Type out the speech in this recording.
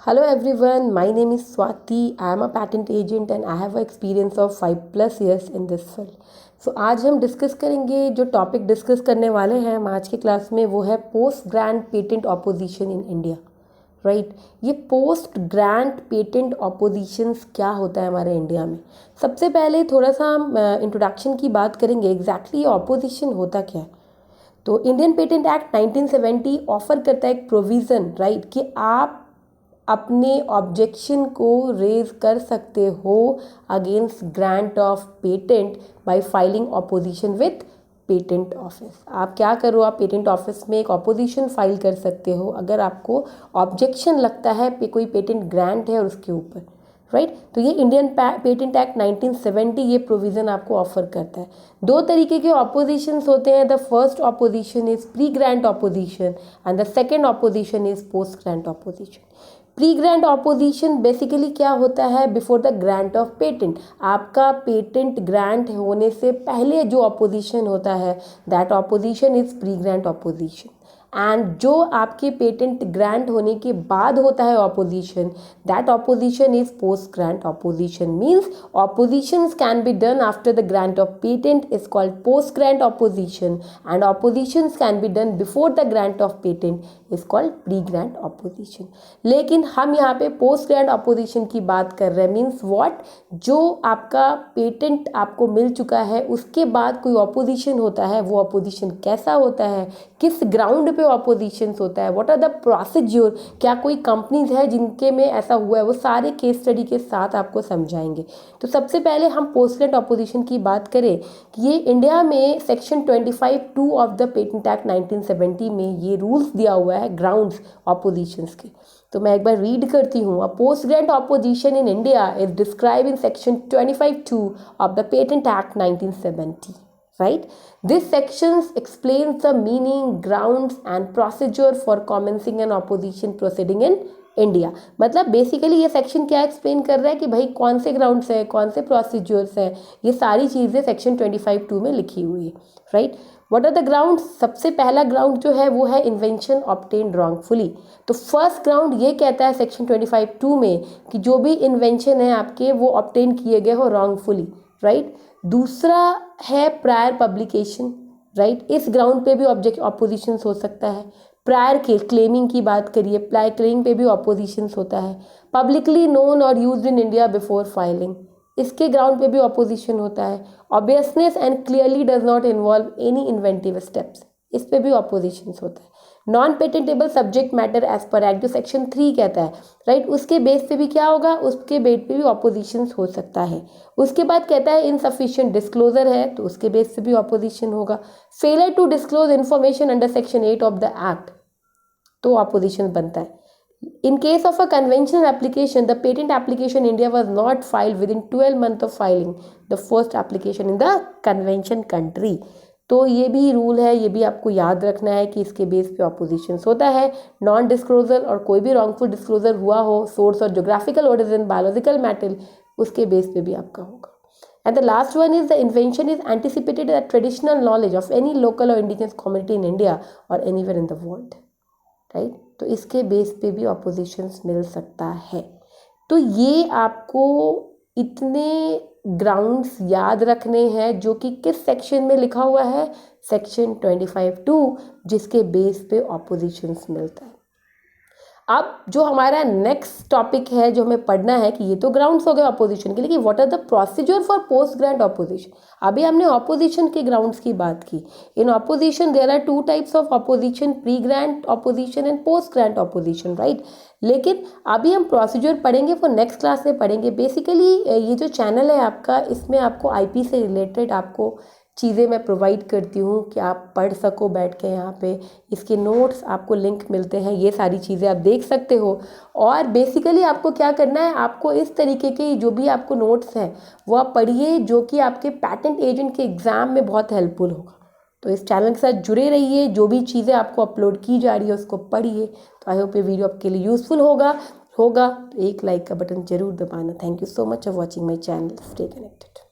Hello everyone, my name is Swati. I am a patent agent and I have a experience of 5+ years in this field. So आज हम discuss करेंगे, जो topic discuss करने वाले हैं हम आज की क्लास में, वो है post grant patent opposition in India. Right, ये पोस्ट ग्रांट पेटेंट ऑपोजिशंस क्या होता है हमारे इंडिया में. सबसे पहले थोड़ा सा हम इंट्रोडक्शन की बात करेंगे. एग्जैक्टली ये ऑपोजिशन होता क्या है. तो इंडियन पेटेंट एक्ट 1970 ऑफर करता है एक प्रोविज़न, राइट, कि आप अपने ऑब्जेक्शन को रेज कर सकते हो against grant of patent bye filing opposition with patent office. आप क्या करो, आप पेटेंट ऑफिस में एक ऑपोजिशन फाइल कर सकते हो अगर आपको ऑब्जेक्शन लगता है कोई पेटेंट ग्रांट है और उसके ऊपर. राइट, तो ये इंडियन पेटेंट एक्ट 1970 ये प्रोविज़न आपको ऑफर करता है. दो तरीके के ऑपोजिशंस होते हैं. The first opposition is pre grant opposition and the second opposition is post grant opposition. Pre grant opposition basically क्या होता है, before the grant of patent. आपका पेटेंट ग्रांट होने से पहले जो ऑपोजिशन होता है, that opposition is pre grant opposition. And जो आपके पेटेंट ग्रांट होने के बाद होता है opposition, that opposition is post grant opposition. Means opposition's can be done after the grant of patent is called post grant opposition and opposition's can be done before the grant of patent is called pre grant opposition. लेकिन हम यहाँ पे post grant opposition की बात कर रहे हैं. Means what, जो आपका पेटेंट आपको मिल चुका है उसके बाद कोई ऑपोजिशन होता है, वो ऑपोजिशन कैसा होता है, किस ग्राउंड पे ऑपोजिशंस होता है, व्हाट आर द प्रोसीज्योर, क्या कोई कंपनीज है जिनके में ऐसा हुआ है, वो सारे केस स्टडी के साथ आपको समझाएंगे. तो सबसे पहले हम पोस्ट ग्रांट ऑपोजिशन की बात करें कि ये इंडिया में section 25(2) of the patent act 1970 में ये रूल्स दिया हुआ है ग्राउंड्स ऑपोजिशंस के. तो मैं एक बार रीड करती हूँ. अ post grant opposition in India is describe in section 25(2) of the patent act 1970. Right? This section explains the meaning, grounds and procedure for commencing an opposition proceeding in India. मतलब basically ये section क्या explain कर रहा है कि भाई कौन से ग्राउंड्स है, कौन से प्रोसीजर्स हैं, ये सारी चीज़ें सेक्शन 25(2) में लिखी हुई है. Right, what are the grounds. सबसे पहला ग्राउंड जो है वो है इन्वेंशन ऑब्टेन्ड रॉन्गफुली. तो फर्स्ट ग्राउंड ये कहता है सेक्शन 25(2) में कि जो भी इन्वेंशन है आपके वो ऑब्टेन किए गए हो रॉन्गफुली. राइट, दूसरा है प्रायर पब्लिकेशन. राइट, इस ग्राउंड पे भी ऑपोजिशंस हो सकता है. प्रायर के क्लेमिंग की बात करिए, प्रायर क्लेमिंग पे भी ऑपोजिशंस होता है. पब्लिकली नोन और used in India before filing, इसके ग्राउंड पे भी ऑपोजिशन होता है. Obviousness and clearly does not involve any inventive steps, इस पे भी ऑपोजिशंस होता है. Non patentable subject matter as per act जो सेक्शन 3 कहता है, राइट, उसके बेस पे भी क्या होगा, उसके बेस पे भी ऑपोजिशंस हो सकता है. उसके बाद कहता है इनसफिशिएंट डिस्क्लोजर है, तो उसके बेस पे भी ऑपोजिशन होगा. Failure to disclose information under section 8 of the act, तो ऑपोजिशन बनता है. In case of a conventional application, the patent application in India was not filed within 12 months of filing the first application in the convention country. तो ये भी rule है, ये भी आपको याद रखना है कि इसके बेस पे ऑपोजिशंस होता है. नॉन डिस्क्लोजर और कोई भी रॉन्गफुल डिस्क्लोजर हुआ हो, सोर्स और जोग्राफिकल ओरिजिन, बायोलॉजिकल मैटर, उसके बेस पे भी आपका होगा. And the last one is the invention is anticipated the traditional knowledge of any local or indigenous community in India or anywhere in the world. Right, तो इसके base पे भी opposition's मिल सकता है. तो ये आपको इतने ग्राउंड्स याद रखने हैं जो कि किस सेक्शन में लिखा हुआ है, सेक्शन 25(2), जिसके बेस पे ऑपोजिशंस मिलता है. अब जो हमारा नेक्स्ट टॉपिक है जो हमें पढ़ना है कि ये तो ग्राउंड्स हो गए ऑपोजिशन के, लेकिन what are the procedure for post grant opposition. अभी हमने ऑपोजिशन के ग्राउंड्स की बात की. In opposition there are 2 types of opposition, pre grant opposition and post grant opposition. Right, लेकिन अभी हम प्रोसीजर पढ़ेंगे, वो नेक्स्ट क्लास में पढ़ेंगे. बेसिकली ये जो चैनल है आपका, इसमें आपको आईपी से रिलेटेड आपको चीज़ें मैं प्रोवाइड करती हूँ कि आप पढ़ सको बैठ के. यहाँ पे इसके नोट्स आपको लिंक मिलते हैं, ये सारी चीज़ें आप देख सकते हो. और बेसिकली आपको क्या करना है, आपको इस तरीके के जो भी आपको नोट्स हैं वो आप पढ़िए, जो कि आपके पेटेंट एजेंट के एग्ज़ाम में बहुत हेल्पफुल होगा. तो इस चैनल के साथ जुड़े रहिए, जो भी चीज़ें आपको अपलोड की जा रही है उसको पढ़िए. तो आई होप ये वीडियो आपके लिए यूज़फुल होगा. तो एक लाइक का बटन जरूर दबाना. Thank you so much for watching my channel. Stay connected.